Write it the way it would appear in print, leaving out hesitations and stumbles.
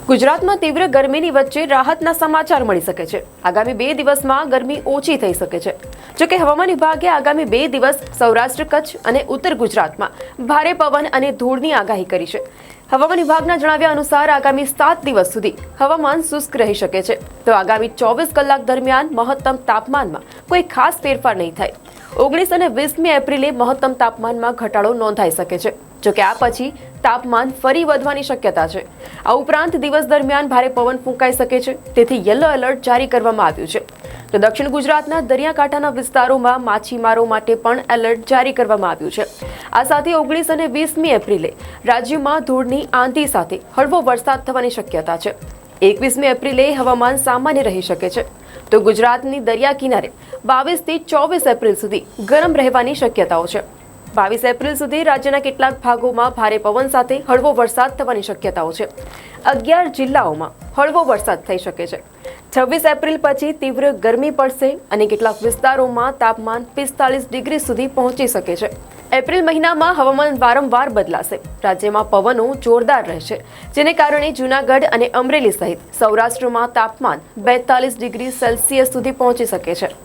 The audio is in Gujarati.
ગુજરાતમાં તીવ્ર ગરમીની વચ્ચે રાહતના સમાચાર મળી શકે છે। આગામી 2 દિવસમાં ગરમી ઓછી થઈ શકે છે। જો કે હવામાન વિભાગે આગામી 2 દિવસ સૌરાષ્ટ્ર, કચ્છ અને ઉત્તર ગુજરાતમાં ભારે પવન અને ધૂળની આગાહી કરી છે। હવામાન વિભાગના જણાવ્યા અનુસાર આગામી 7 દિવસ સુધી હવામાન શુષ્ક રહી શકે છે, તો આગામી 24 કલાક દરમિયાન મહત્તમ તાપમાનમાં કોઈ ખાસ ફેરફાર નહીં થાય। 19 અને 20મી એપ્રિલે મહત્તમ તાપમાનમાં ઘટાડો નોંધાઈ શકે છે, જો કે આ પછી તાપમાન ફરી વધવાની શક્યતા છે। આ ઉપરાંત દિવસ દરમિયાન ભારે પવન ફૂંકાઈ શકે છે, તેથી યલો એલર્ટ જારી કરવામાં આવ્યું છે। તો દક્ષિણ ગુજરાતના દરિયાકાંઠાના વિસ્તારોમાં માછીમારો માટે પણ એલર્ટ જારી કરવામાં આવ્યું છે। આ સાથે 19 અને 20મી એપ્રિલે રાજ્યમાં ધૂળની આંધી સાથે હળવો વરસાદ થવાની શક્યતા છે। 21મી એપ્રિલે હવામાન સામાન્ય રહી શકે છે, તો ગુજરાતની દરિયા કિનારે 22 થી 24 એપ્રિલ સુધી ગરમ રહેવાની શક્યતાઓ છે। 22 એપ્રિલ સુધી રાજ્યના કેટલાક ભાગોમાં ભારે પવન સાથે હળવો વરસાદ થવાની શક્યતાઓ છે। 11 જિલ્લાઓમાં હળવો વરસાદ થઈ શકે છે। 26 એપ્રિલ પછી તીવ્ર ગરમી પડશે અને કેટલાક વિસ્તારોમાં તાપમાન 45 ડિગ્રી સુધી પહોંચી શકે છે। એપ્રિલ મહિનામાં હવામાન વારંવાર બદલાશે। રાજ્યમાં પવનો જોરદાર રહેશે, જેને કારણે જૂનાગઢ અને અમરેલી સહિત સૌરાષ્ટ્રમાં તાપમાન 42 ડિગ્રી સેલ્સિયસ સુધી પહોંચી શકે છે।